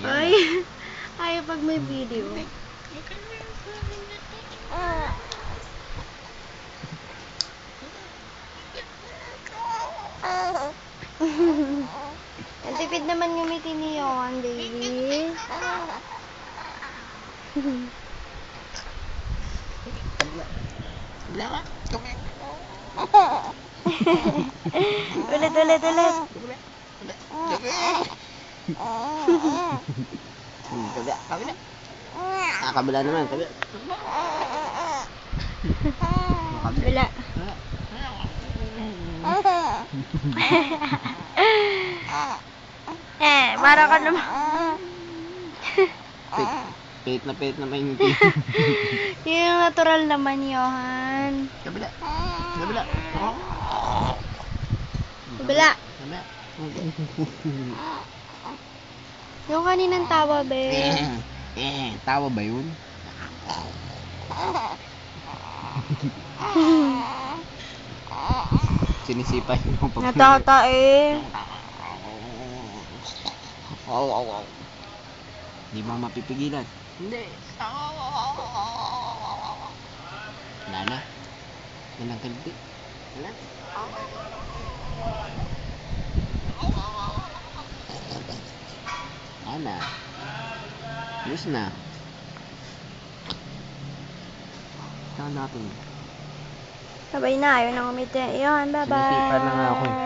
Ay, ayaw pag may video. Ang tipid naman ngumiti ni Johan, baby. Ulit. Kabila. Kabila naman, kabila. Wala. Para ka naman. Pihit na mainiti. Yun yung natural naman, Johan. Kabila. Kabila. Yung kaninang tawa, be. Tawa ba yun? Sinisipay mo pa. Natata eh. Hindi mo mapipigilan. Hindi. Wala na. Walang kalbi. Wala. Ana. Ayos na. Saan natin? Sabay na, ayaw na ngumiti. Yun, bye-bye. Sinisipan na nga ako eh.